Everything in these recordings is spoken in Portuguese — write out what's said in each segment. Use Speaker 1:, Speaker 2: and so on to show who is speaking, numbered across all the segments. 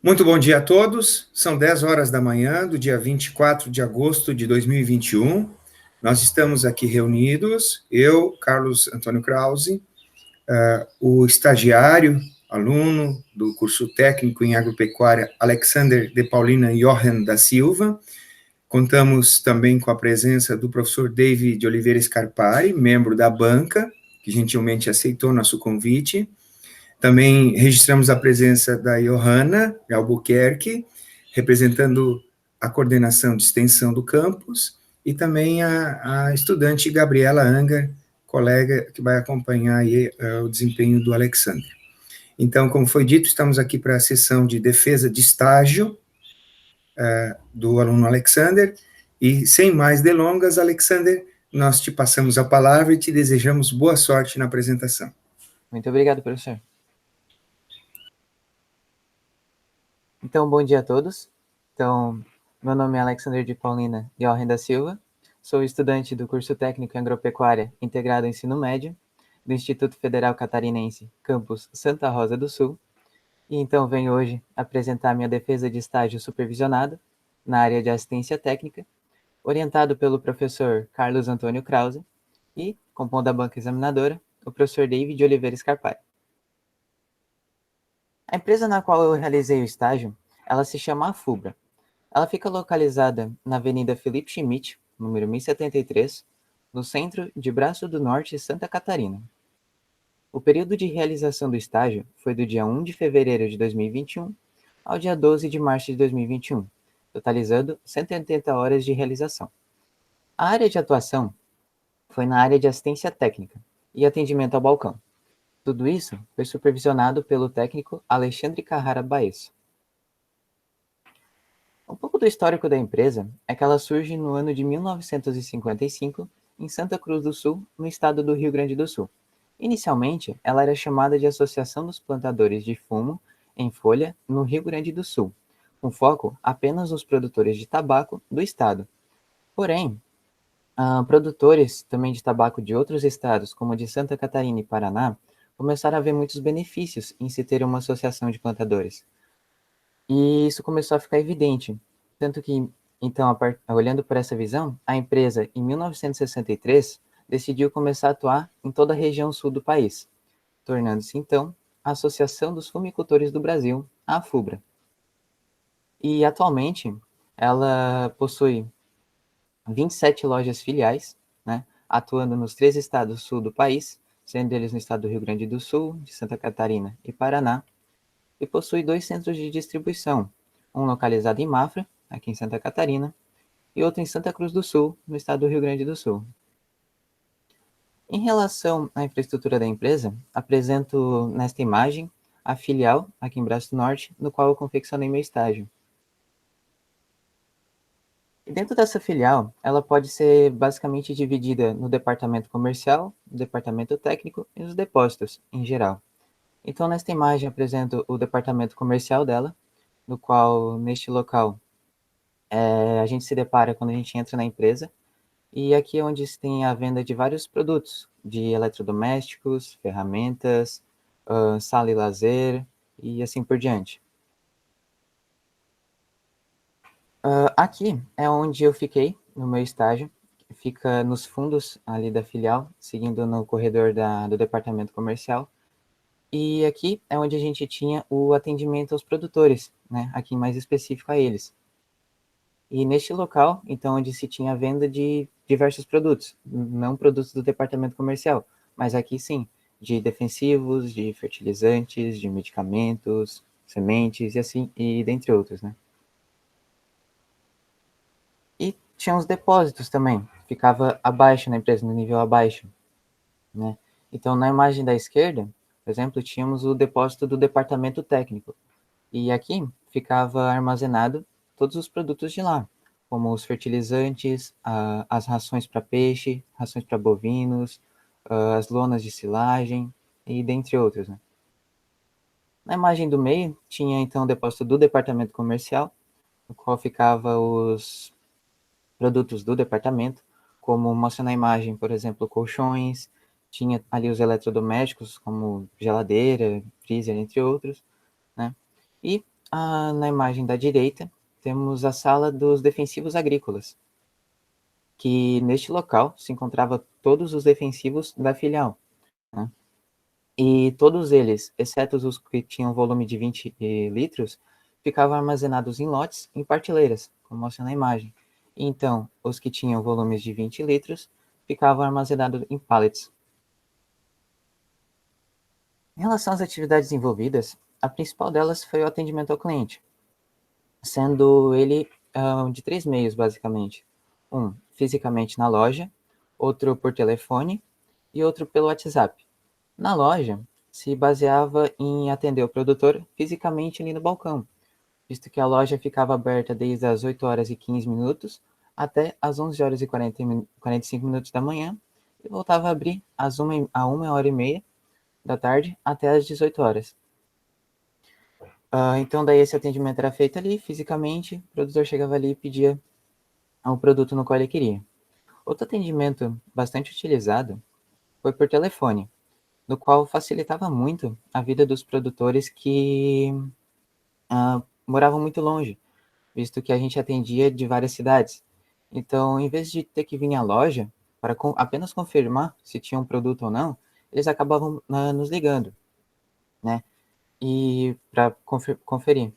Speaker 1: Muito bom dia a todos. São 10 horas da manhã do dia 24 de agosto de 2021. Nós estamos aqui reunidos, eu, Carlos Antônio Krause, o estagiário, aluno do curso técnico em agropecuária Alexander de Paulina Johan da Silva. Contamos também com a presença do professor David de Oliveira Scarpari, membro da banca, que gentilmente aceitou nosso convite. Também registramos a presença da Johanna de Albuquerque, representando a coordenação de extensão do campus, e também a estudante Gabriela Anger, colega que vai acompanhar aí, o desempenho do Alexander. Então, como foi dito, estamos aqui para a sessão de defesa de estágio do aluno Alexander, e sem mais delongas, Alexander, nós te passamos a palavra e te desejamos boa sorte na apresentação.
Speaker 2: Muito obrigado, professor. Então, bom dia a todos. Então, meu nome é Alexander de Paulina Johan da Silva, sou estudante do curso técnico em agropecuária integrado ao ensino médio do Instituto Federal Catarinense, campus Santa Rosa do Sul, e então venho hoje apresentar minha defesa de estágio supervisionado na área de assistência técnica, orientado pelo professor Carlos Antônio Krause e, compondo a banca examinadora, o professor David de Oliveira Scarpari. A empresa na qual eu realizei o estágio, ela se chama Afubra. Ela fica localizada na Avenida Felipe Schmidt, número 1073, no centro de Braço do Norte, Santa Catarina. O período de realização do estágio foi do dia 1 de fevereiro de 2021 ao dia 12 de março de 2021, totalizando 180 horas de realização. A área de atuação foi na área de assistência técnica e atendimento ao balcão. Tudo isso foi supervisionado pelo técnico Alexandre Carrara Baesso. Um pouco do histórico da empresa é que ela surge no ano de 1955 em Santa Cruz do Sul, no estado do Rio Grande do Sul. Inicialmente, ela era chamada de Associação dos Plantadores de Fumo em Folha no Rio Grande do Sul, com foco apenas nos produtores de tabaco do estado. Porém, produtores também de tabaco de outros estados, como de Santa Catarina e Paraná, começaram a ver muitos benefícios em se ter uma associação de plantadores. E isso começou a ficar evidente. Tanto que, então, olhando por essa visão, a empresa, em 1963, decidiu começar a atuar em toda a região sul do país, tornando-se, então, a Associação dos Fumicultores do Brasil, a AFUBRA. E, atualmente, ela possui 27 lojas filiais, né, atuando nos 3 estados sul do país, sendo eles no estado do Rio Grande do Sul, de Santa Catarina e Paraná, e possui 2 centros de distribuição, um localizado em Mafra, aqui em Santa Catarina, e outro em Santa Cruz do Sul, no estado do Rio Grande do Sul. Em relação à infraestrutura da empresa, apresento nesta imagem a filial, aqui em Braço do Norte, no qual eu confeccionei meu estágio. E dentro dessa filial, ela pode ser basicamente dividida no departamento comercial, no departamento técnico e nos depósitos, em geral. Então, nesta imagem, apresento o departamento comercial dela, no qual, neste local, a gente se depara quando a gente entra na empresa, e aqui é onde se tem a venda de vários produtos, de eletrodomésticos, ferramentas, sala e lazer, e assim por diante. Aqui é onde eu fiquei, no meu estágio, fica nos fundos ali da filial, seguindo no corredor do departamento comercial. E aqui é onde a gente tinha o atendimento aos produtores, né? Aqui mais específico a eles. E neste local, então, onde se tinha a venda de diversos produtos, não produtos do departamento comercial, mas aqui sim, de defensivos, de fertilizantes, de medicamentos, sementes e assim, e dentre outros, né? E tinha os depósitos também, ficava abaixo na empresa, no nível abaixo, né? Então, na imagem da esquerda, por exemplo, tínhamos o depósito do departamento técnico. E aqui ficava armazenado todos os produtos de lá, como os fertilizantes, as rações para peixe, rações para bovinos, as lonas de silagem e dentre outros, né? Na imagem do meio, tinha então o depósito do departamento comercial, no qual ficava os produtos do departamento, como mostra na imagem, por exemplo, colchões, tinha ali os eletrodomésticos, como geladeira, freezer, entre outros, né? E na imagem da direita, temos a sala dos defensivos agrícolas, que neste local se encontrava todos os defensivos da filial, né? E todos eles, exceto os que tinham volume de 20 litros, ficavam armazenados em lotes em prateleiras, como mostra na imagem. Então, os que tinham volumes de 20 litros ficavam armazenados em pallets. Em relação às atividades envolvidas, a principal delas foi o atendimento ao cliente, sendo ele de 3 meios, basicamente. Um, fisicamente na loja, outro por telefone e outro pelo WhatsApp. Na loja, se baseava em atender o produtor fisicamente ali no balcão, visto que a loja ficava aberta desde as 8 horas e 15 minutos até as 11 horas e 45 minutos da manhã e voltava a abrir às 1 hora e meia da tarde até as 18 horas. Então, daí esse atendimento era feito ali fisicamente, o produtor chegava ali e pedia o produto no qual ele queria. Outro atendimento bastante utilizado foi por telefone, no qual facilitava muito a vida dos produtores que moravam muito longe, visto que a gente atendia de várias cidades. Então, em vez de ter que vir à loja para apenas confirmar se tinha um produto ou não, eles acabavam nos ligando, né? E para conferir.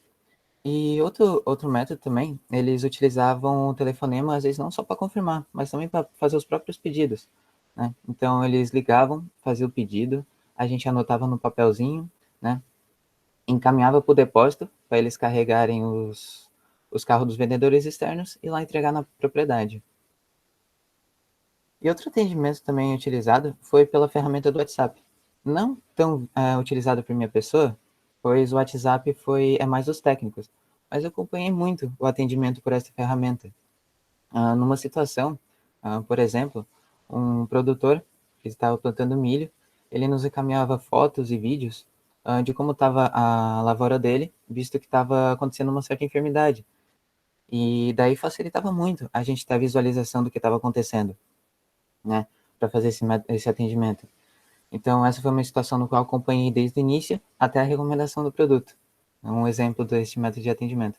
Speaker 2: E outro método também, eles utilizavam o telefonema, às vezes não só para confirmar, mas também para fazer os próprios pedidos, né? Então, eles ligavam, faziam o pedido, a gente anotava no papelzinho, né? Encaminhava para o depósito, para eles carregarem os carros dos vendedores externos e lá entregar na propriedade. E outro atendimento também utilizado foi pela ferramenta do WhatsApp. Não tão utilizado por minha pessoa, pois o WhatsApp é mais dos técnicos, mas eu acompanhei muito o atendimento por essa ferramenta. Numa situação, por exemplo, um produtor que estava plantando milho, ele nos encaminhava fotos e vídeos de como estava a lavoura dele, visto que estava acontecendo uma certa enfermidade. E daí facilitava muito a gente ter a visualização do que estava acontecendo, né, para fazer esse atendimento. Então, essa foi uma situação no qual eu acompanhei desde o início até a recomendação do produto. É um exemplo desse método de atendimento.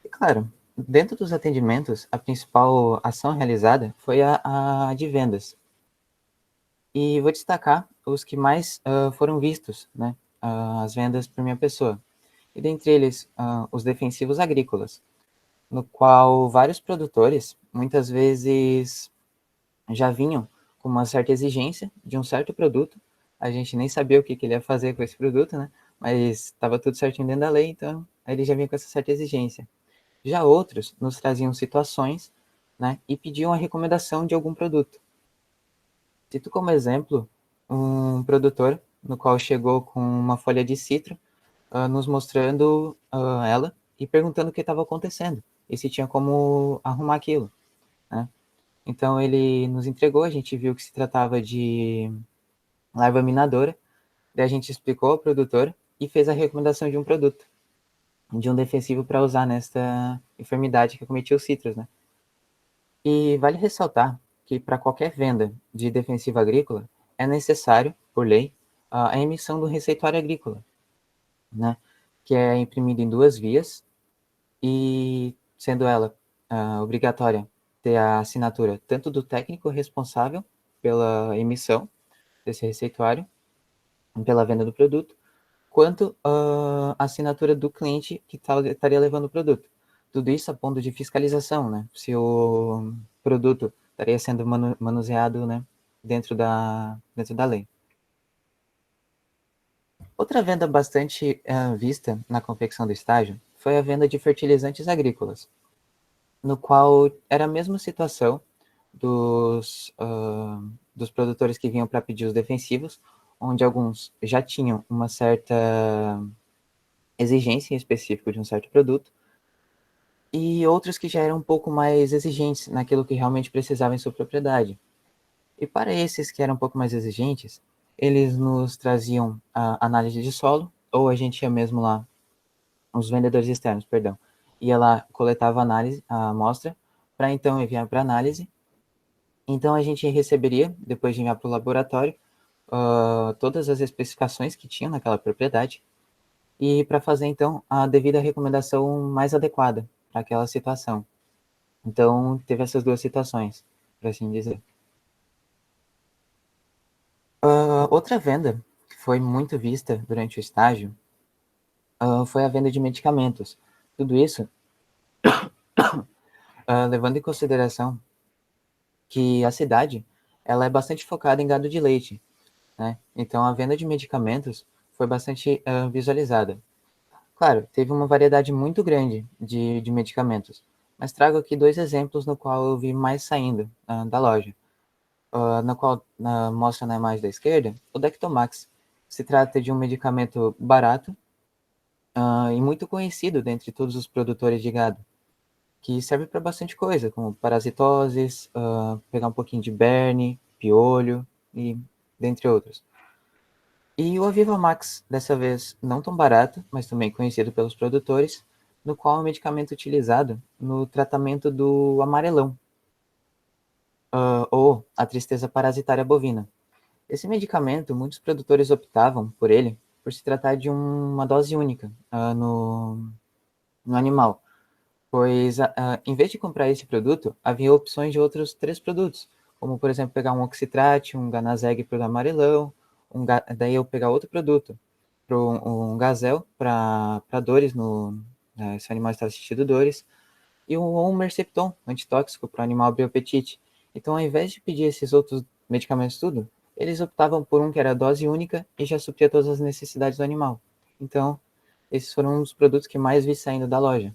Speaker 2: E claro, dentro dos atendimentos, a principal ação realizada foi a de vendas. E vou destacar os que mais foram vistos, né, as vendas por minha pessoa. E dentre eles, os defensivos agrícolas, no qual vários produtores, muitas vezes, já vinham com uma certa exigência de um certo produto. A gente nem sabia o que ele ia fazer com esse produto, né? Mas estava tudo certinho dentro da lei, então ele já vinha com essa certa exigência. Já outros nos traziam situações, né, e pediam a recomendação de algum produto. Cito como exemplo um produtor no qual chegou com uma folha de citro, nos mostrando ela e perguntando o que estava acontecendo e se tinha como arrumar aquilo, né? Então ele nos entregou, a gente viu que se tratava de larva minadora, daí a gente explicou ao produtor e fez a recomendação de um produto, de um defensivo para usar nesta enfermidade que acometia os citros, né? E vale ressaltar que para qualquer venda de defensivo agrícola é necessário, por lei, a emissão do receituário agrícola, né? Que é imprimido em 2 vias e sendo ela obrigatória ter a assinatura tanto do técnico responsável pela emissão desse receituário, pela venda do produto, quanto a assinatura do cliente que estaria levando o produto. Tudo isso a ponto de fiscalização, né? Se o produto estaria sendo manuseado, né, dentro da lei. Outra venda bastante vista na confecção do estágio foi a venda de fertilizantes agrícolas, no qual era a mesma situação dos produtores que vinham para pedir os defensivos, onde alguns já tinham uma certa exigência em específico de um certo produto, e outros que já eram um pouco mais exigentes naquilo que realmente precisava em sua propriedade. E para esses que eram um pouco mais exigentes, eles nos traziam a análise de solo, ou a gente ia mesmo lá, os vendedores externos, perdão, ia lá, coletava a amostra, para então enviar para análise. Então a gente receberia, depois de enviar para o laboratório, todas as especificações que tinham naquela propriedade, e para fazer, então, a devida recomendação mais adequada para aquela situação. Então, teve essas duas situações, por assim dizer. Outra venda que foi muito vista durante o estágio foi a venda de medicamentos. Tudo isso levando em consideração que a cidade ela é bastante focada em gado de leite, né? Então, a venda de medicamentos foi bastante visualizada. Claro, teve uma variedade muito grande de medicamentos, mas trago aqui dois exemplos no qual eu vi mais saindo da loja, na qual mostra na imagem da esquerda o Dectomax. Se trata de um medicamento barato e muito conhecido dentre todos os produtores de gado, que serve para bastante coisa, como parasitoses, pegar um pouquinho de berne, piolho e dentre outros. E o Aviva Max, dessa vez não tão barato, mas também conhecido pelos produtores, no qual é um medicamento utilizado no tratamento do amarelão, ou a tristeza parasitária bovina. Esse medicamento, muitos produtores optavam por ele por se tratar de uma dose única no animal, pois em vez de comprar esse produto, havia opções de outros 3 produtos, como por exemplo pegar um Oxitrate, um Ganazeg para o amarelão, daí eu pegar outro produto, um Gazel para dores, se o animal está sentindo dores, e um Mercepton, antitóxico para o animal abrir o apetite. Então, ao invés de pedir esses outros medicamentos tudo, eles optavam por um que era dose única e já supria todas as necessidades do animal. Então, esses foram os produtos que mais vi saindo da loja.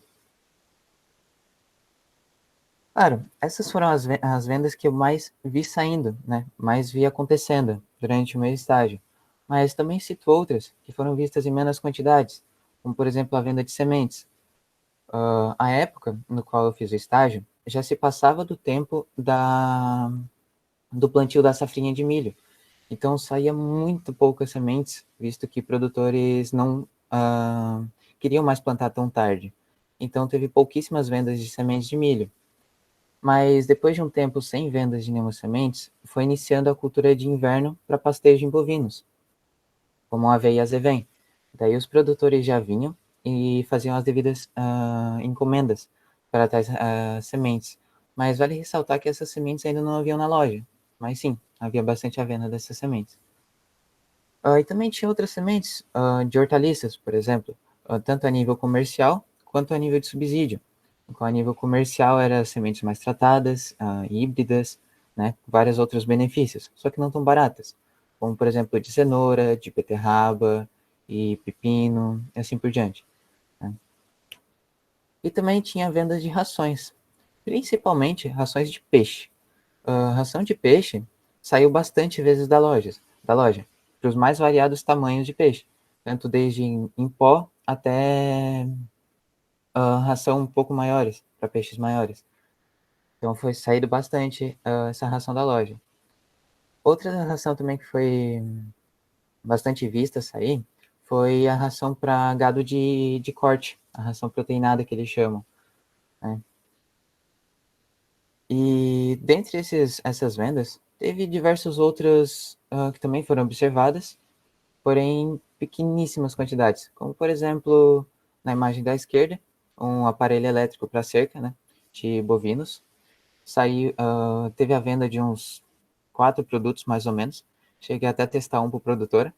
Speaker 2: Claro, essas foram as vendas que eu mais vi saindo, né? Mais vi acontecendo durante o meu estágio. Mas também cito outras que foram vistas em menos quantidades, como por exemplo a venda de sementes. A época no qual eu fiz o estágio já se passava do tempo do plantio da safrinha de milho. Então saía muito poucas sementes, visto que produtores não queriam mais plantar tão tarde. Então teve pouquíssimas vendas de sementes de milho. Mas depois de um tempo sem vendas de nenhuma sementes, foi iniciando a cultura de inverno para pastejo em bovinos, como a aveia e a azevém. Daí os produtores já vinham e faziam as devidas encomendas para tais sementes. Mas vale ressaltar que essas sementes ainda não haviam na loja. Mas sim, havia bastante a venda dessas sementes. E também tinha outras sementes de hortaliças, por exemplo, tanto a nível comercial quanto a nível de subsídio. Então, a nível comercial, eram sementes mais tratadas, híbridas, né, vários outros benefícios, só que não tão baratas, como, por exemplo, de cenoura, de beterraba e pepino, e assim por diante. Né. E também tinha vendas de rações, principalmente rações de peixe. Ração de peixe saiu bastante vezes da loja, para os mais variados tamanhos de peixe, tanto desde em pó até ração um pouco maiores, para peixes maiores. Então foi saído bastante essa ração da loja. Outra ração também que foi bastante vista sair foi a ração para gado de corte, a ração proteinada que eles chamam. Né? E dentre essas vendas, teve diversas outras que também foram observadas, porém em pequeníssimas quantidades, como por exemplo, na imagem da esquerda, um aparelho elétrico para cerca, né, de bovinos. Teve a venda de uns 4 produtos, mais ou menos. Cheguei até a testar um para o produtor.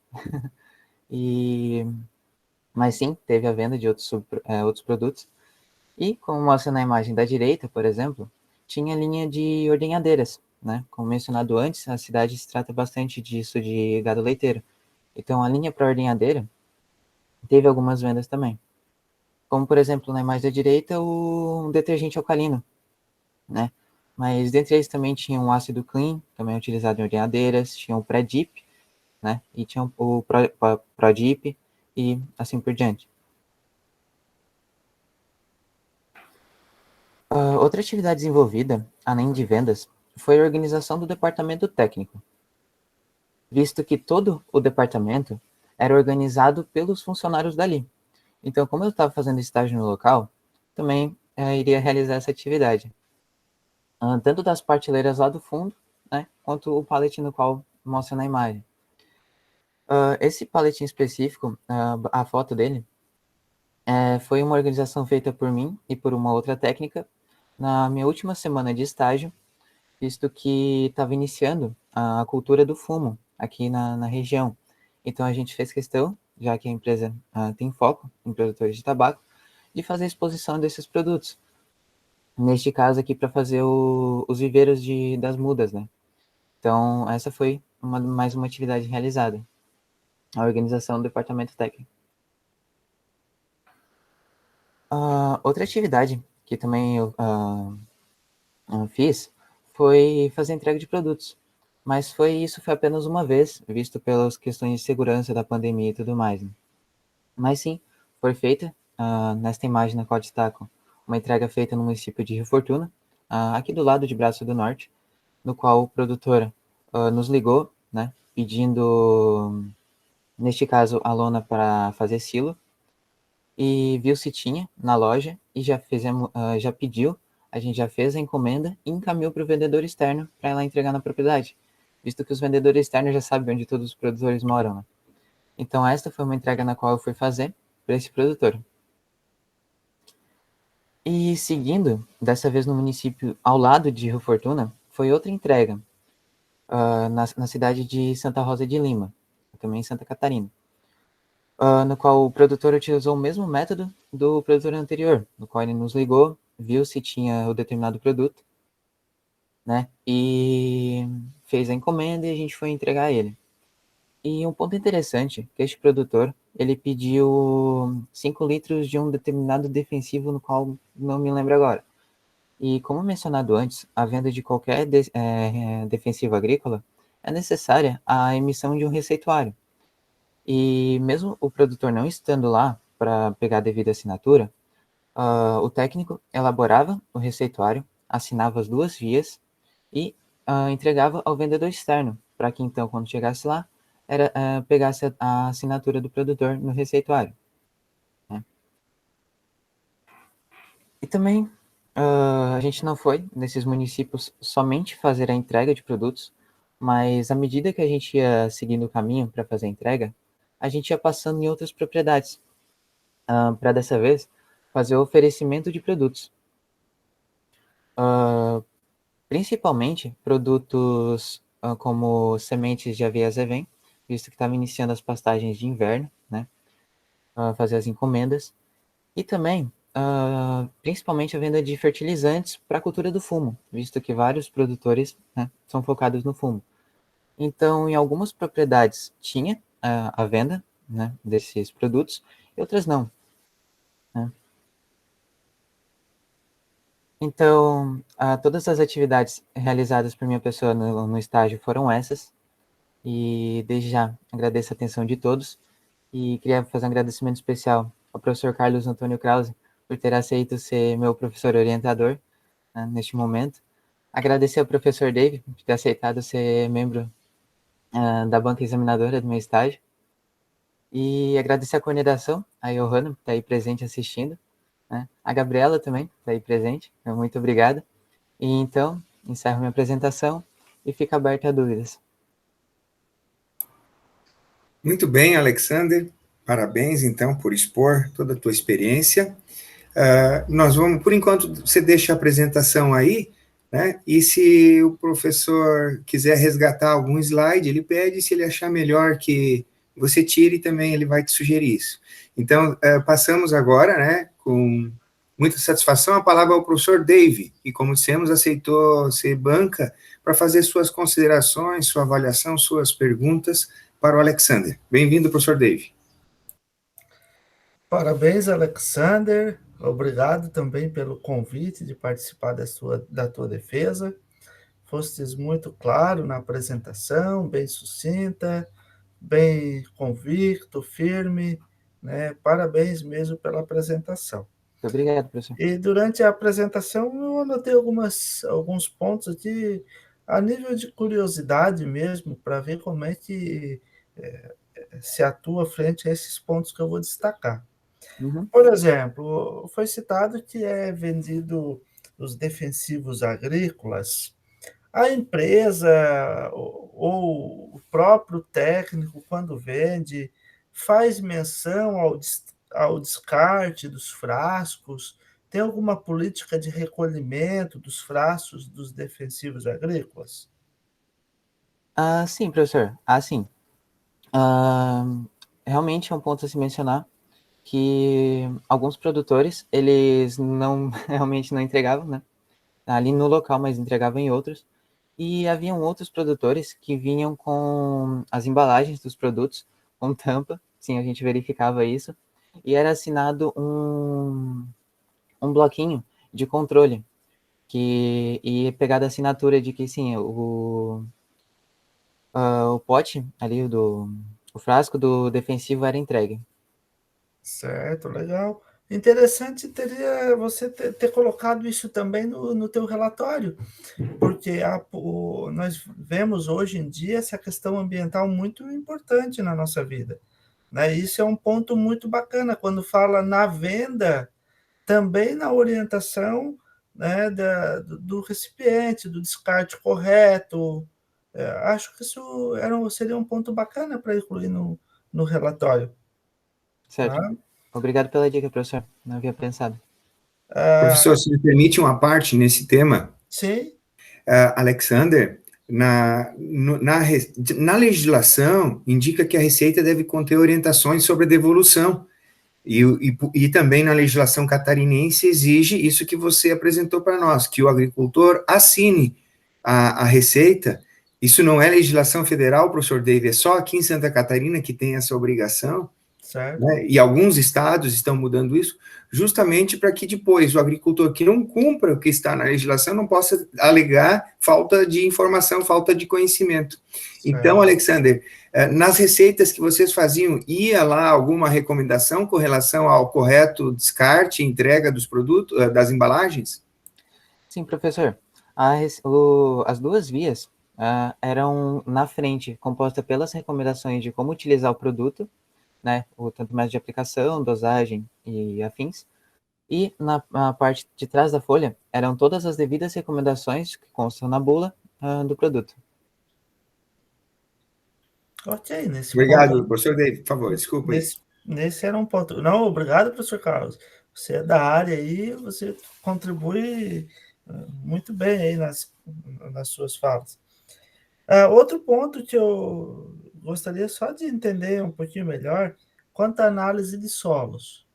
Speaker 2: Mas sim, teve a venda de outros produtos. E, como mostra na imagem da direita, por exemplo, tinha linha de ordenhadeiras. Né? Como mencionado antes, a cidade se trata bastante disso de gado leiteiro. Então, a linha para ordenhadeira teve algumas vendas também. Como, por exemplo, na imagem da direita, o detergente alcalino, né? Mas dentre eles também tinha um ácido clean, também utilizado em ordenhadeiras, tinha o pré-dip, né? E tinha o pro-dip e assim por diante. Outra atividade desenvolvida, além de vendas, foi a organização do departamento técnico, visto que todo o departamento era organizado pelos funcionários dali. Então, como eu estava fazendo estágio no local, também iria realizar essa atividade. Tanto das prateleiras lá do fundo, né, quanto o pallet no qual mostra na imagem. Esse pallet em específico, a foto dele, Foi uma organização feita por mim e por uma outra técnica na minha última semana de estágio, visto que estava iniciando a cultura do fumo aqui na região. Então a gente fez questão, já que a empresa tem foco em produtores de tabaco, de fazer a exposição desses produtos. Neste caso aqui, para fazer os viveiros das mudas, né? Então, essa foi mais uma atividade realizada, a organização do departamento técnico. Outra atividade que também eu fiz foi fazer entrega de produtos, mas isso foi apenas uma vez, visto pelas questões de segurança da pandemia e tudo mais, né? Mas sim, foi feita nesta imagem na qual destaco uma entrega feita no município de Rio Fortuna, aqui do lado de Braço do Norte, no qual o produtor nos ligou, né, pedindo, neste caso, a lona para fazer silo, e viu se tinha na loja e já pediu, a gente já fez a encomenda e encaminhou para o vendedor externo para ela entregar na propriedade, visto que os vendedores externos já sabem onde todos os produtores moram, né? Então esta foi uma entrega na qual eu fui fazer para esse produtor. E seguindo, dessa vez no município ao lado de Rio Fortuna, foi outra entrega, na cidade de Santa Rosa de Lima, também em Santa Catarina, no qual o produtor utilizou o mesmo método do produtor anterior, no qual ele nos ligou, viu se tinha o determinado produto, né, e fez a encomenda e a gente foi entregar a ele. E um ponto interessante, que este produtor, ele pediu 5 litros de um determinado defensivo, no qual não me lembro agora. E como mencionado antes, a venda de qualquer defensivo agrícola é necessária a emissão de um receituário. E mesmo o produtor não estando lá para pegar a devida assinatura, o técnico elaborava o receituário, assinava as duas vias e entregava ao vendedor externo, para que então, quando chegasse lá, pegasse a assinatura do produtor no receituário, né? E também a gente não foi nesses municípios somente fazer a entrega de produtos, mas à medida que a gente ia seguindo o caminho para fazer a entrega, a gente ia passando em outras propriedades, para dessa vez fazer o oferecimento de produtos. Principalmente produtos como sementes de aveia azevém, visto que estava iniciando as pastagens de inverno, né? Fazer as encomendas. E também, principalmente, a venda de fertilizantes para a cultura do fumo, visto que vários produtores, né, são focados no fumo. Então, em algumas propriedades tinha a venda, né, desses produtos, e outras não, né? Então, todas as atividades realizadas por minha pessoa no estágio foram essas, e desde já agradeço a atenção de todos, e queria fazer um agradecimento especial ao professor Carlos Antônio Krause por ter aceito ser meu professor orientador, né, neste momento. Agradecer ao professor Dave por ter aceitado ser membro da banca examinadora do meu estágio, e agradecer a coordenação, a Johanna, que está aí presente assistindo, né? A Gabriela também está aí presente, muito obrigado. E então, encerro minha apresentação e fica aberta a dúvidas.
Speaker 1: Muito bem, Alexander. Parabéns, então, por expor toda a tua experiência. Nós vamos, por enquanto, você deixa a apresentação aí, né? E se o professor quiser resgatar algum slide, ele pede, se ele achar melhor que você tire também, ele vai te sugerir isso. Então, passamos agora, né, com muita satisfação, a palavra ao professor Dave, que, como dissemos, aceitou ser banca para fazer suas considerações, sua avaliação, suas perguntas para o Alexander. Bem-vindo, professor Dave.
Speaker 3: Parabéns, Alexander. Obrigado também pelo convite de participar da tua defesa. Fostes muito claro na apresentação, bem sucinta, bem convicto, firme, né? Parabéns mesmo pela apresentação.
Speaker 2: Muito obrigado, professor.
Speaker 3: E durante a apresentação eu anotei alguns pontos a nível de curiosidade mesmo, para ver como é que se atua frente a esses pontos que eu vou destacar.
Speaker 2: Uhum.
Speaker 3: Por exemplo, foi citado que é vendido os defensivos agrícolas. A empresa ou o próprio técnico, quando vende, faz menção ao descarte dos frascos? Tem alguma política de recolhimento dos frascos dos defensivos agrícolas?
Speaker 2: Sim, professor. Sim. Ah, realmente é um ponto a se mencionar que alguns produtores, eles não realmente não entregavam, né? Ali no local, mas entregavam em outros. E haviam outros produtores que vinham com as embalagens dos produtos com tampa, sim, a gente verificava isso, e era assinado um bloquinho de controle, que ia pegar da assinatura de que sim, o pote ali, o frasco do defensivo era entregue.
Speaker 3: Certo, legal. Interessante teria você ter colocado isso também no teu relatório, porque nós vemos hoje em dia essa questão ambiental muito importante na nossa vida, né? Isso é um ponto muito bacana quando fala na venda, também na orientação, né, do recipiente, do descarte correto. Acho que isso seria um ponto bacana para incluir no relatório.
Speaker 2: Certo.
Speaker 3: Tá?
Speaker 2: Obrigado pela dica, professor. Não havia pensado.
Speaker 1: Professor, se me permite uma parte nesse tema,
Speaker 3: Sim,
Speaker 1: Alexander, na legislação, indica que a Receita deve conter orientações sobre a devolução. E também na legislação catarinense exige isso que você apresentou para nós, que o agricultor assine a receita. Isso não é legislação federal, professor David, é só aqui em Santa Catarina que tem essa obrigação,
Speaker 3: certo.
Speaker 1: né? E alguns estados estão mudando isso, justamente para que depois o agricultor que não cumpra o que está na legislação não possa alegar falta de informação, falta de conhecimento. Então,
Speaker 3: Certo.
Speaker 1: Alexander, nas receitas que vocês faziam, ia lá alguma recomendação com relação ao correto descarte e entrega dos produtos, das embalagens?
Speaker 2: Sim, professor. As duas vias eram na frente, composta pelas recomendações de como utilizar o produto, né, o tanto mais de aplicação, dosagem e afins. E na parte de trás da folha eram todas as devidas recomendações que constam na bula do produto.
Speaker 3: Ok, nesse ponto,
Speaker 1: Obrigado, professor David, por favor, desculpa aí.
Speaker 3: nesse era um ponto. Não, obrigado, professor Carlos. Você é da área aí, você contribui muito bem aí nas suas falas. Outro ponto que eu gostaria só de entender um pouquinho melhor, quanto à análise de solos,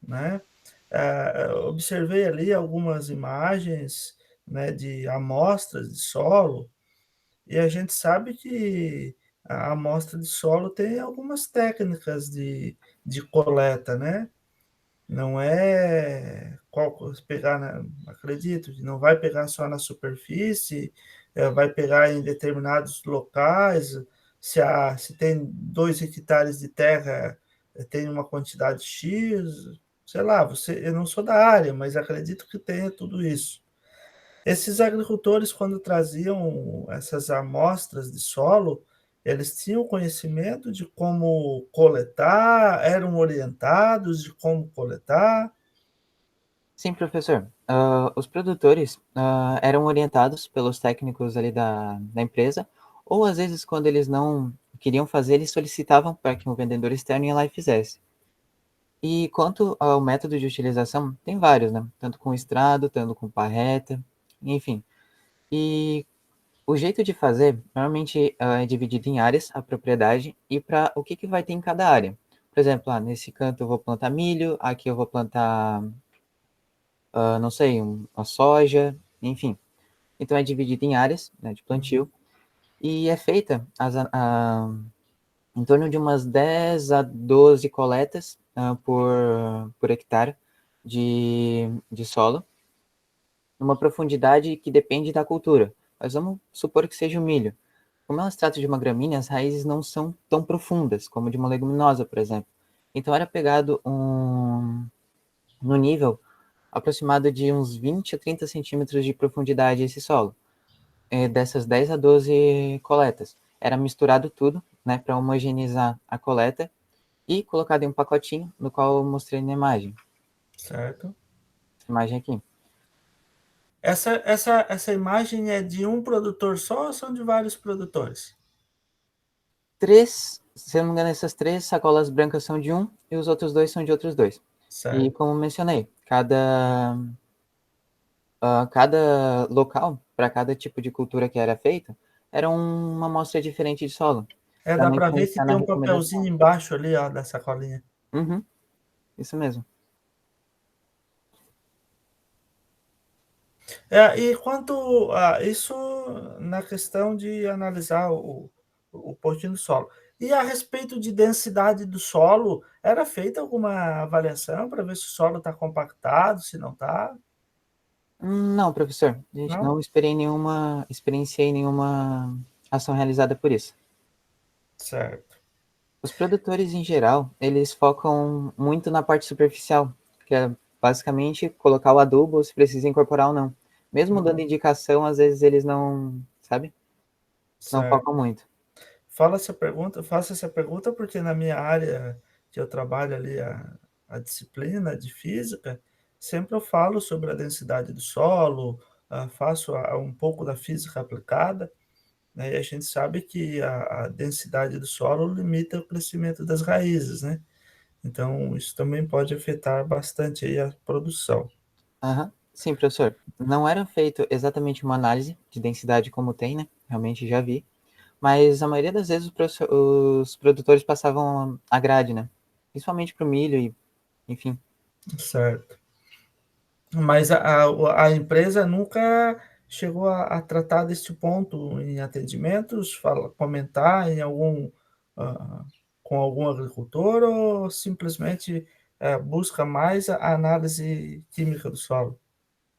Speaker 3: né? Observei ali algumas imagens, né, de amostras de solo, e a gente sabe que a amostra de solo tem algumas técnicas de coleta, né? Não é pegar, acredito, que não vai pegar só na superfície, vai pegar em determinados locais. Se tem 2 hectares de terra, tem uma quantidade X, sei lá, eu não sou da área, mas acredito que tenha tudo isso. Esses agricultores, quando traziam essas amostras de solo, eles tinham conhecimento de como coletar, eram orientados de como coletar.
Speaker 2: Sim, professor. Os produtores eram orientados pelos técnicos ali da empresa, ou às vezes, quando eles não queriam fazer, eles solicitavam para que um vendedor externo ia lá e fizesse. E quanto ao método de utilização, tem vários, né? Tanto com estrado, tanto com parreta, enfim. E o jeito de fazer, normalmente, é dividido em áreas, a propriedade, e para o que vai ter em cada área. Por exemplo, nesse canto eu vou plantar milho, aqui eu vou plantar, não sei, uma soja, enfim. Então é dividido em áreas, né, de plantio, e é feita em torno de umas 10 a 12 coletas por hectare de solo, numa profundidade que depende da cultura. Mas vamos supor que seja o milho. Como ela se trata de uma gramínea, as raízes não são tão profundas como de uma leguminosa, por exemplo. Então era pegado no nível aproximado de uns 20 a 30 centímetros de profundidade esse solo. Dessas 10 a 12 coletas. Era misturado tudo, né, para homogeneizar a coleta e colocado em um pacotinho, no qual eu mostrei na imagem.
Speaker 3: Certo?
Speaker 2: Essa imagem aqui.
Speaker 3: Essa imagem é de um produtor só ou são de vários produtores?
Speaker 2: Se eu não me engano, essas 3 sacolas brancas são de um e os outros 2 são de outros 2. E
Speaker 3: Certo.
Speaker 2: como mencionei, cada local, para cada tipo de cultura que era feita, era uma amostra diferente de solo, para
Speaker 3: Dá
Speaker 2: não
Speaker 3: para ver que
Speaker 2: influenciar na
Speaker 3: tem um papelzinho
Speaker 2: recomendação.
Speaker 3: embaixo ali, ó, da sacolinha.
Speaker 2: Uhum, isso mesmo.
Speaker 3: E quanto a isso na questão de analisar o postinho do solo. E a respeito de densidade do solo, era feita alguma avaliação para ver se o solo está compactado, se não está?
Speaker 2: Não, professor, a gente
Speaker 3: Não?
Speaker 2: não experienciei nenhuma ação realizada por isso.
Speaker 3: Certo.
Speaker 2: Os produtores, em geral, eles focam muito na parte superficial, que é basicamente colocar o adubo, se precisa incorporar ou não. Mesmo dando indicação, às vezes eles não, sabe? Não
Speaker 3: Certo.
Speaker 2: focam muito.
Speaker 3: Faço essa pergunta porque na minha área que eu trabalho ali, a disciplina de física, sempre eu falo sobre a densidade do solo, faço um pouco da física aplicada, né? E a gente sabe que a densidade do solo limita o crescimento das raízes, né? Então, isso também pode afetar bastante aí a produção.
Speaker 2: Aham. Sim, professor. Não era feito exatamente uma análise de densidade como tem, né? Realmente já vi. Mas a maioria das vezes os produtores passavam a grade, né? Principalmente para o milho e, enfim.
Speaker 3: Certo. Mas a empresa nunca chegou a tratar deste ponto em atendimentos, comentar em ah, com algum agricultor ou simplesmente busca mais a análise química do solo?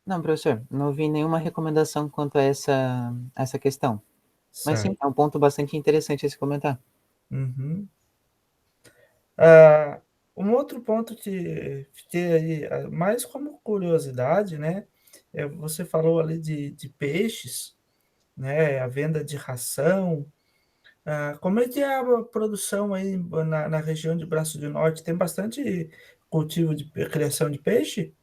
Speaker 2: Não, professor, não vi nenhuma recomendação quanto a essa questão. Mas sim,
Speaker 3: Certo.
Speaker 2: é um ponto bastante interessante a se comentar.
Speaker 3: Uhum. Ah, um outro ponto que fiquei aí, mais como curiosidade, né? Você falou ali de peixes, né? A venda de ração. Como é que é a produção aí na região de Braço do Norte? Tem bastante cultivo de criação de peixe?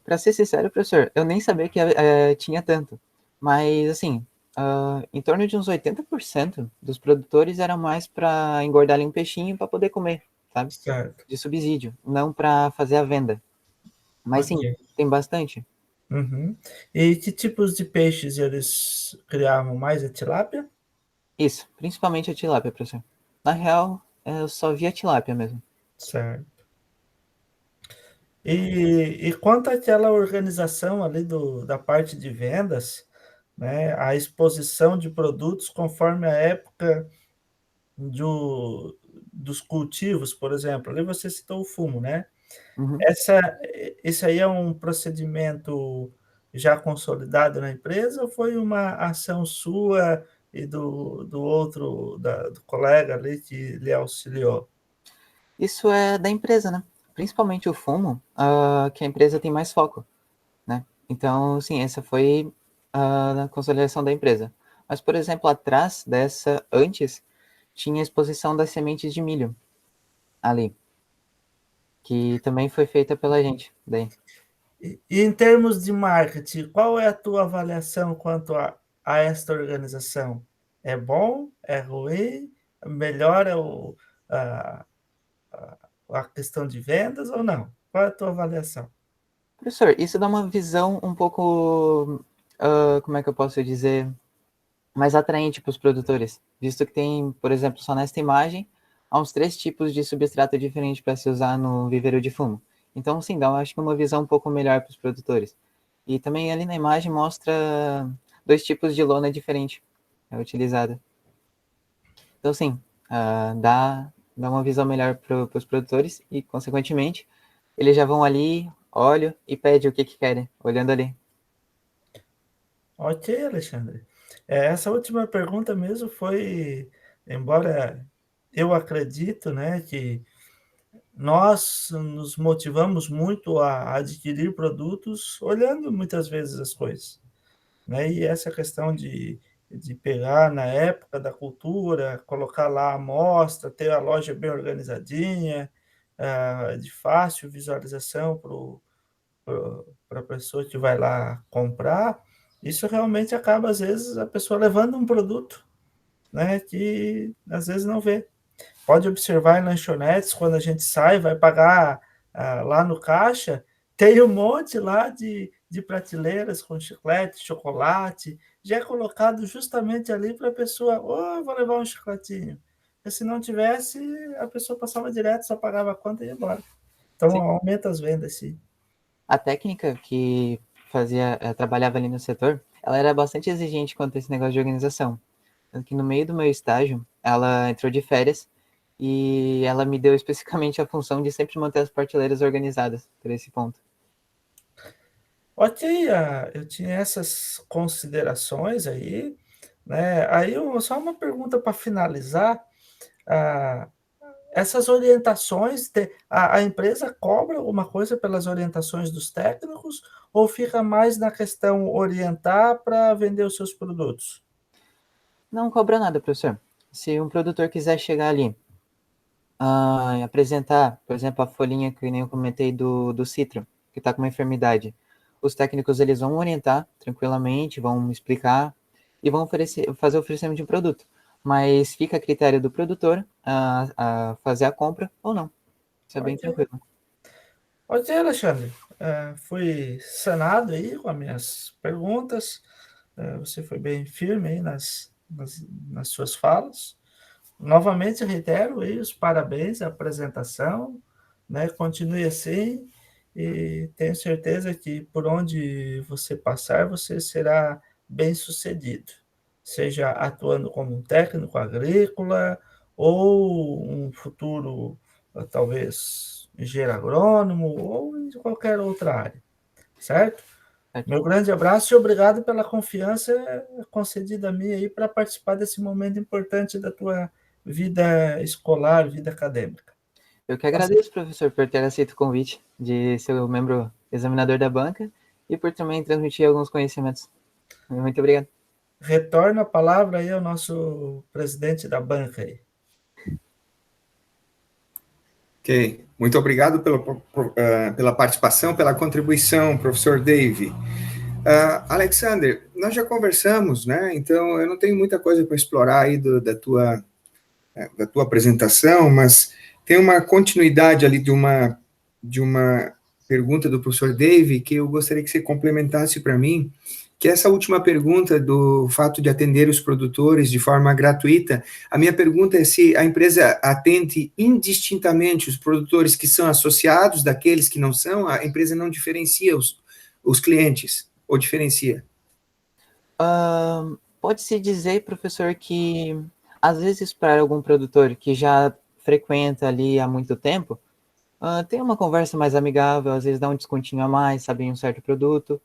Speaker 2: Para ser sincero, professor, eu nem sabia que tinha tanto. Mas, assim, em torno de uns 80% dos produtores eram mais para engordar ali um peixinho para poder comer, sabe?
Speaker 3: Certo.
Speaker 2: De subsídio, não para fazer a venda. Mas
Speaker 3: Ok.
Speaker 2: sim, tem bastante.
Speaker 3: Uhum. E que tipos de peixes eles criavam mais? A tilápia?
Speaker 2: Isso, principalmente a tilápia, professor. Na real, eu só vi a tilápia mesmo.
Speaker 3: Certo. E quanto àquela organização ali da parte de vendas, né, a exposição de produtos conforme a época do, dos cultivos, por exemplo, ali você citou o fumo, né?
Speaker 2: Uhum.
Speaker 3: Essa, esse aí é um procedimento já consolidado na empresa ou foi uma ação sua e do outro, do colega ali que lhe auxiliou?
Speaker 2: Isso é da empresa, né? Principalmente o fumo, que a empresa tem mais foco, né? Então, sim, essa foi a consolidação da empresa. Mas, por exemplo, atrás dessa, antes, tinha a exposição das sementes de milho ali, que também foi feita pela gente. Daí.
Speaker 3: E em termos de marketing, qual é a tua avaliação quanto a esta organização? É bom? É ruim? Melhora a, a questão de vendas ou não? Qual é a tua avaliação?
Speaker 2: Professor, isso dá uma visão um pouco, como é que eu posso dizer, mais atraente para os produtores, visto que tem, por exemplo, só nesta imagem, há uns 3 tipos de substrato diferente para se usar no viveiro de fumo. Então, sim, dá, eu acho que uma visão um pouco melhor para os produtores. E também ali na imagem mostra 2 tipos de lona diferente utilizada. Então, sim, dá uma visão melhor para os produtores e, consequentemente, eles já vão ali, olham e pedem o que querem, olhando ali.
Speaker 3: Ok, Alexandre. Essa última pergunta mesmo foi, embora eu acredito, né, que nós nos motivamos muito a adquirir produtos olhando muitas vezes as coisas, né? E essa questão de pegar na época da cultura, colocar lá a amostra, ter a loja bem organizadinha, de fácil visualização para a pessoa que vai lá comprar, isso realmente acaba, às vezes, a pessoa levando um produto, né, que às vezes não vê. pode observar em lanchonetes, quando a gente sai, vai pagar lá no caixa, tem um monte lá de prateleiras com chiclete, chocolate, já é colocado justamente ali para a pessoa, vou levar um chocolatinho. Porque se não tivesse, a pessoa passava direto, só pagava a conta e ia embora. Então,
Speaker 2: Sim.
Speaker 3: aumenta as vendas, sim.
Speaker 2: A técnica que trabalhava ali no setor, ela era bastante exigente quanto a esse negócio de organização. Tanto que no meio do meu estágio, ela entrou de férias e ela me deu especificamente a função de sempre manter as prateleiras organizadas por esse ponto.
Speaker 3: Ok, eu tinha essas considerações aí, né? Aí só uma pergunta para finalizar. Ah, essas orientações, a empresa cobra alguma coisa pelas orientações dos técnicos ou fica mais na questão orientar para vender os seus produtos?
Speaker 2: Não cobra nada, professor. Se um produtor quiser chegar ali e apresentar, por exemplo, a folhinha que nem eu comentei do citro, que está com uma enfermidade, os técnicos eles vão orientar tranquilamente, vão explicar e vão fazer o oferecimento de um produto. Mas fica a critério do produtor a fazer a compra ou não. Isso é bem
Speaker 3: Ok,
Speaker 2: tranquilo.
Speaker 3: ok, Alexandre. Fui sanado aí com as minhas perguntas. Você foi bem firme aí nas suas falas. Novamente reitero aí os parabéns à apresentação, né? Continue assim e tenho certeza que por onde você passar, você será bem-sucedido, seja atuando como um técnico agrícola ou um futuro, talvez, engenheiro agrônomo ou em qualquer outra área, certo?
Speaker 2: Certo?
Speaker 3: Meu grande abraço e obrigado pela confiança concedida a mim aí para participar desse momento importante da tua vida escolar, vida acadêmica.
Speaker 2: Eu que agradeço, professor, por ter aceito o convite de ser o membro examinador da banca e por também transmitir alguns conhecimentos. Muito obrigado.
Speaker 3: Retorno a palavra aí ao nosso presidente da banca aí.
Speaker 1: Ok, muito obrigado pela participação, pela contribuição, professor Dave. Alexander, nós já conversamos, né? Então eu não tenho muita coisa para explorar aí da tua apresentação, mas tem uma continuidade ali de uma pergunta do professor Dave que eu gostaria que você complementasse para mim, que é essa última pergunta do fato de atender os produtores de forma gratuita. A minha pergunta é se a empresa atende indistintamente os produtores que são associados daqueles que não são, a empresa não diferencia os clientes, ou diferencia?
Speaker 2: Pode-se dizer, professor, que às vezes para algum produtor que já frequenta ali há muito tempo, tem uma conversa mais amigável, às vezes dá um descontinho a mais, sabem um certo produto,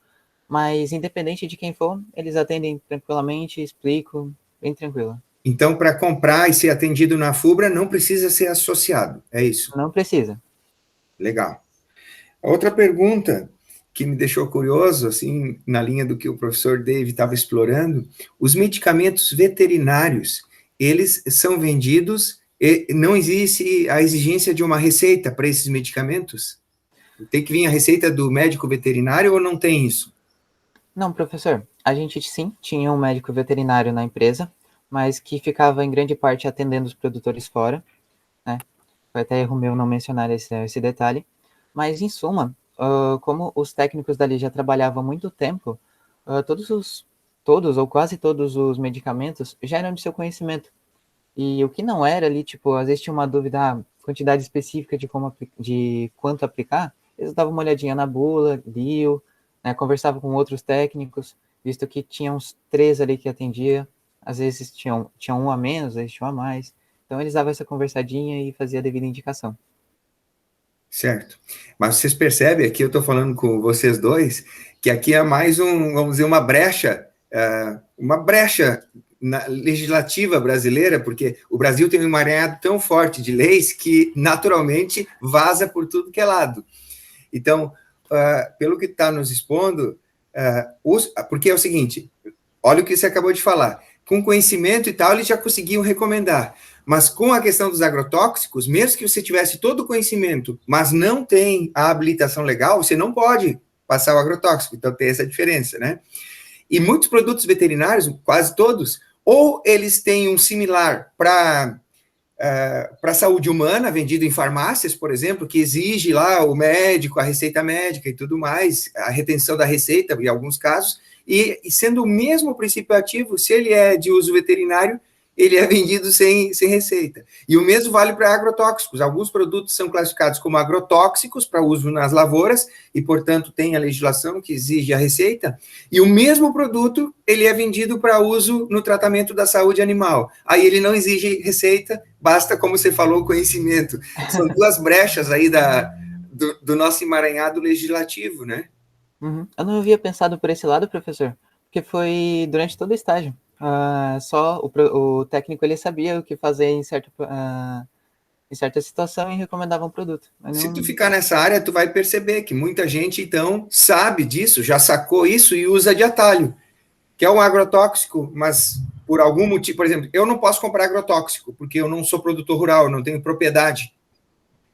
Speaker 2: mas independente de quem for, eles atendem tranquilamente, explicam, bem tranquilo.
Speaker 1: Então, para comprar e ser atendido na FUBRA, não precisa ser associado, é isso?
Speaker 2: Não precisa.
Speaker 1: Legal. Outra pergunta que me deixou curioso, assim, na linha do que o professor Dave estava explorando, os medicamentos veterinários, eles são vendidos e não existe a exigência de uma receita para esses medicamentos? Tem que vir a receita do médico veterinário ou não tem isso?
Speaker 2: Não, professor, a gente sim tinha um médico veterinário na empresa, mas que ficava em grande parte atendendo os produtores fora, né? Foi até erro meu não mencionar esse detalhe. Mas, em suma, como os técnicos dali já trabalhavam há muito tempo, todos ou quase todos os medicamentos já eram de seu conhecimento. E o que não era ali, tipo, às vezes tinha uma dúvida, quantidade específica de quanto aplicar, eles davam uma olhadinha na bula, liam, né, conversavam com outros técnicos, visto que tinha uns 3 ali que atendia, às vezes tinham um a menos, às vezes tinha um a mais. Então eles davam essa conversadinha e fazia a devida indicação.
Speaker 1: Certo. Mas vocês percebem, aqui eu estou falando com vocês dois, que aqui é mais vamos dizer, uma brecha legislativa brasileira, porque o Brasil tem um emaranhado tão forte de leis que, naturalmente, vaza por tudo que é lado. Então, pelo que está nos expondo, porque é o seguinte, olha o que você acabou de falar, com conhecimento e tal, eles já conseguiam recomendar, mas com a questão dos agrotóxicos, mesmo que você tivesse todo o conhecimento, mas não tem a habilitação legal, você não pode passar o agrotóxico, então tem essa diferença, né? E muitos produtos veterinários, quase todos, ou eles têm um similar para para a saúde humana, vendido em farmácias, por exemplo, que exige lá o médico, a receita médica e tudo mais, a retenção da receita, em alguns casos, e sendo o mesmo princípio ativo, se ele é de uso veterinário, ele é vendido sem receita. E o mesmo vale para agrotóxicos. Alguns produtos são classificados como agrotóxicos para uso nas lavouras, e, portanto, tem a legislação que exige a receita, e o mesmo produto, ele é vendido para uso no tratamento da saúde animal. Aí ele não exige receita, basta, como você falou, conhecimento. São duas brechas aí do nosso emaranhado legislativo, né?
Speaker 2: Uhum. Eu não havia pensado por esse lado, professor, porque foi durante todo o estágio. Só o técnico ele sabia o que fazer em certa situação e recomendava um produto.
Speaker 1: Se tu ficar nessa área, tu vai perceber que muita gente, então, sabe disso, já sacou isso e usa de atalho, que é um agrotóxico, mas por algum motivo, por exemplo, eu não posso comprar agrotóxico, porque eu não sou produtor rural, eu não tenho propriedade,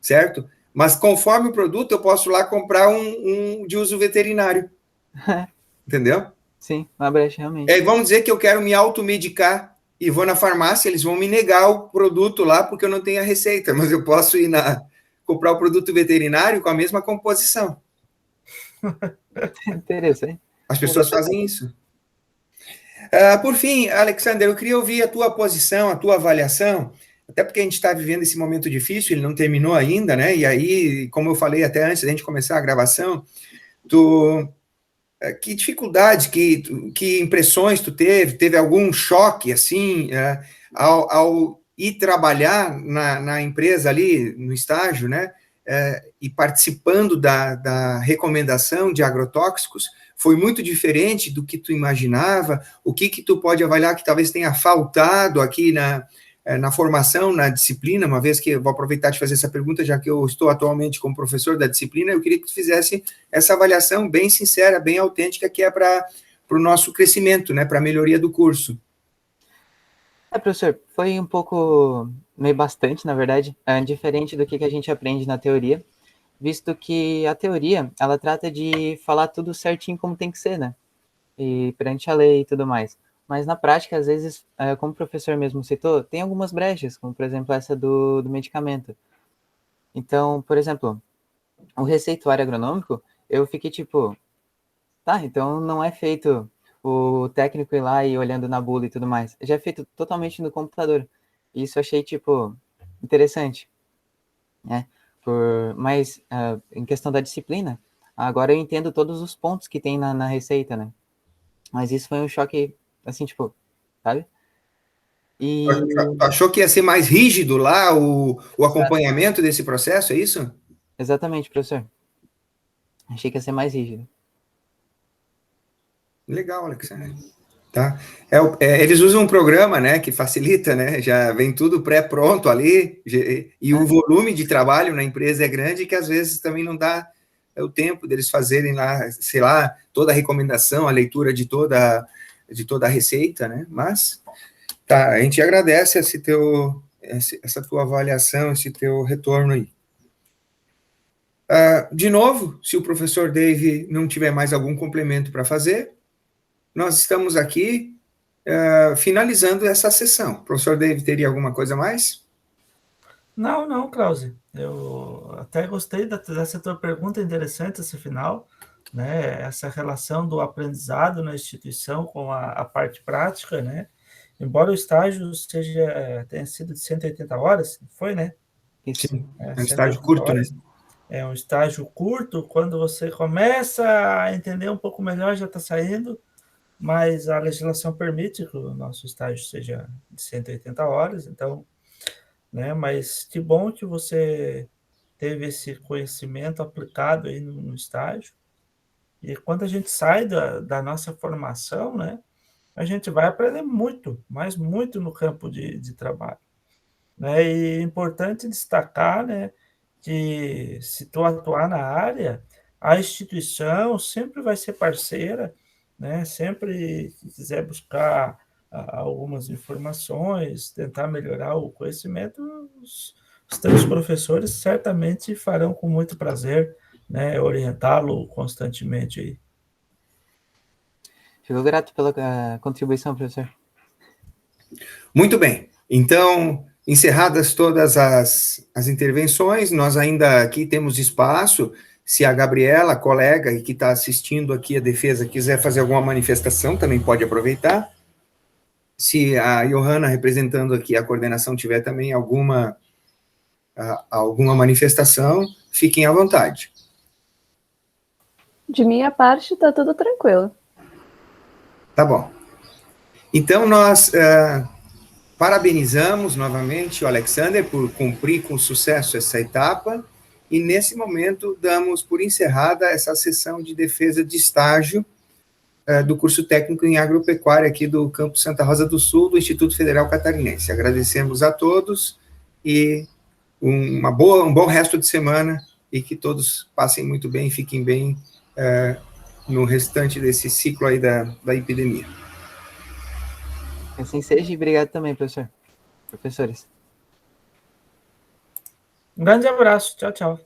Speaker 1: certo? Mas conforme o produto, eu posso lá comprar um de uso veterinário, entendeu?
Speaker 2: Sim, uma brecha, realmente.
Speaker 1: Vamos dizer que eu quero me automedicar e vou na farmácia, eles vão me negar o produto lá porque eu não tenho a receita, mas eu posso ir comprar o produto veterinário com a mesma composição.
Speaker 2: Interessante.
Speaker 1: As pessoas fazem isso. Por fim, Alexander, eu queria ouvir a tua posição, a tua avaliação, até porque a gente está vivendo esse momento difícil, ele não terminou ainda, né? E aí, como eu falei até antes da gente começar a gravação, que dificuldade, que impressões tu teve algum choque, assim, ao ir trabalhar na empresa ali, no estágio, né, e participando da recomendação de agrotóxicos, foi muito diferente do que tu imaginava? O que tu pode avaliar que talvez tenha faltado aqui na formação, na disciplina, uma vez que eu vou aproveitar de fazer essa pergunta, já que eu estou atualmente como professor da disciplina, eu queria que tu fizesse essa avaliação bem sincera, bem autêntica, que é para o nosso crescimento, né, para a melhoria do curso.
Speaker 2: Professor, foi um pouco, meio bastante, na verdade, diferente do que a gente aprende na teoria, visto que a teoria, ela trata de falar tudo certinho como tem que ser, né, e perante a lei e tudo mais. Mas na prática, às vezes, como o professor mesmo citou, tem algumas brechas, como por exemplo essa do medicamento. Então, por exemplo, o receituário agronômico, eu fiquei tipo, tá, então não é feito o técnico ir lá e olhando na bula e tudo mais. Já é feito totalmente no computador. E isso eu achei, tipo, interessante, né? Mas, em questão da disciplina, agora eu entendo todos os pontos que tem na receita, né? Mas isso foi um choque, assim, tipo, sabe? E...
Speaker 1: Tu achou que ia ser mais rígido lá o acompanhamento desse processo, é isso?
Speaker 2: Exatamente, professor. Achei que ia ser mais rígido.
Speaker 1: Legal, Alexandre. Tá? Eles usam um programa, né, que facilita, né? Já vem tudo pré-pronto ali, e o volume de trabalho na empresa é grande que às vezes também não dá o tempo deles fazerem lá, sei lá, toda a recomendação, a leitura de toda a receita, né? Mas tá, a gente agradece essa tua avaliação, esse teu retorno aí. De novo, se o professor Dave não tiver mais algum complemento para fazer, nós estamos aqui finalizando essa sessão. O professor Dave teria alguma coisa a mais?
Speaker 3: Não, Krause. Eu até gostei dessa tua pergunta, interessante esse final, né? Essa relação do aprendizado na instituição com a parte prática, né? Embora o estágio tenha sido de 180 horas, foi, né?
Speaker 2: Isso.
Speaker 1: Sim, é um estágio curto, horas. Né?
Speaker 3: É um estágio curto, quando você começa a entender um pouco melhor, já está saindo, mas a legislação permite que o nosso estágio seja de 180 horas, então, né? Mas que bom que você teve esse conhecimento aplicado aí no estágio, e quando a gente sai da nossa formação, né, a gente vai aprender muito, mas muito no campo de trabalho, né? E é importante destacar, né, que se tu atuar na área, a instituição sempre vai ser parceira, né? Sempre que quiser buscar algumas informações, tentar melhorar o conhecimento, os teus professores certamente farão com muito prazer, né, orientá-lo constantemente aí.
Speaker 2: Fico grato pela contribuição, professor.
Speaker 1: Muito bem. Então, Encerradas todas as intervenções, nós ainda aqui temos espaço, se a Gabriela, colega que está assistindo aqui a defesa, quiser fazer alguma manifestação, também pode aproveitar. Se a Johanna, representando aqui a coordenação, tiver também alguma manifestação, fiquem à vontade.
Speaker 4: De minha parte, está tudo tranquilo.
Speaker 1: Tá bom. Então, nós parabenizamos novamente o Alexander por cumprir com sucesso essa etapa, e nesse momento damos por encerrada essa sessão de defesa de estágio do curso técnico em agropecuária aqui do campus Santa Rosa do Sul, do Instituto Federal Catarinense. Agradecemos a todos e um bom resto de semana, e que todos passem muito bem, fiquem bem no restante desse ciclo aí da epidemia.
Speaker 2: Assim seja, e obrigado também, professores.
Speaker 3: Um grande abraço. Tchau, tchau.